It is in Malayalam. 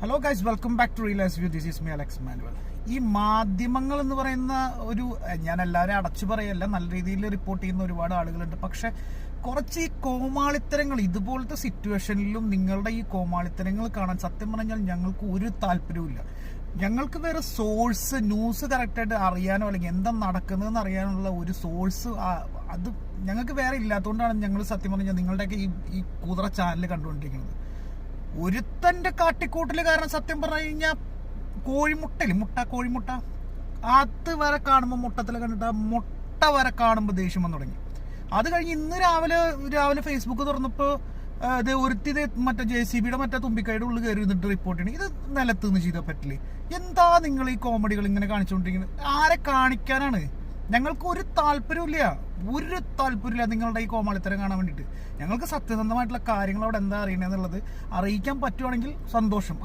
Hello guys, welcome back to real life view. This is me Alex Manuel. ഈ മാധ്യമങ്ങൾ എന്ന് പറയുന്ന ഞാൻ എല്ലാവരും അടച്ചു പറയല്ല, നല്ല രീതിയിൽ റിപ്പോർട്ട് ചെയ്യുന്ന ഒരുപാട് ആളുകളുണ്ട്. പക്ഷെ കുറച്ച് ഈ കോമാളിത്തരങ്ങൾ, ഇതുപോലത്തെ സിറ്റുവേഷനിലും നിങ്ങളുടെ ഈ കോമാളിത്തരങ്ങൾ കാണാൻ സത്യം പറഞ്ഞാൽ ഞങ്ങൾക്ക് ഒരു താല്പര്യവുമില്ല. ഞങ്ങൾക്ക് വേറെ സോഴ്സ്, ന്യൂസ് കറക്റ്റായിട്ട് അറിയാനോ അല്ലെങ്കിൽ എന്താ നടക്കുന്നതെന്ന് അറിയാനുള്ള ഒരു സോഴ്സ് അത് ഞങ്ങൾക്ക് വേറെ ഇല്ലാത്തതുകൊണ്ടാണ് ഞങ്ങൾ സത്യം പറഞ്ഞാൽ നിങ്ങളുടെയൊക്കെ ഈ കുതിര ചാനൽ കണ്ടുകൊണ്ടിരിക്കുന്നത്. ഒരുത്തന്റെ കാട്ടിക്കൂട്ടല് കാരണം സത്യം പറഞ്ഞു കഴിഞ്ഞാൽ കോഴിമുട്ട അത് വരെ കാണുമ്പോൾ മുട്ടത്തിൽ കണ്ടിട്ട് മുട്ട വരെ കാണുമ്പോൾ ദേഷ്യം വന്നു തുടങ്ങി. അത് കഴിഞ്ഞ് ഇന്ന് രാവിലെ ഫേസ്ബുക്ക് തുറന്നപ്പോൾ ഒരുത്തി മറ്റേ JCBയുടെ മറ്റേ തുമ്പിക്കൈയുടെ ഉള്ളിൽ കയറി നിന്നിട്ട് റിപ്പോർട്ട് ചെയ്യണം. ഇത് നിലത്തുനിന്ന് ചെയ്താൽ പറ്റില്ലേ? എന്താ നിങ്ങൾ ഈ കോമഡികൾ ഇങ്ങനെ കാണിച്ചുകൊണ്ടിരിക്കുന്നത്? ആരെ കാണിക്കാനാണ്? ഞങ്ങൾക്ക് ഒരു താല്പര്യമില്ല നിങ്ങളുടെ ഈ കോമാളിത്തരം കാണാൻ വേണ്ടിയിട്ട്. ഞങ്ങൾക്ക് സത്യസന്ധമായിട്ടുള്ള കാര്യങ്ങൾ അവിടെ എന്താ അറിയണമെന്നുള്ളത് അറിയിക്കാൻ പറ്റുവാണെങ്കിൽ സന്തോഷം.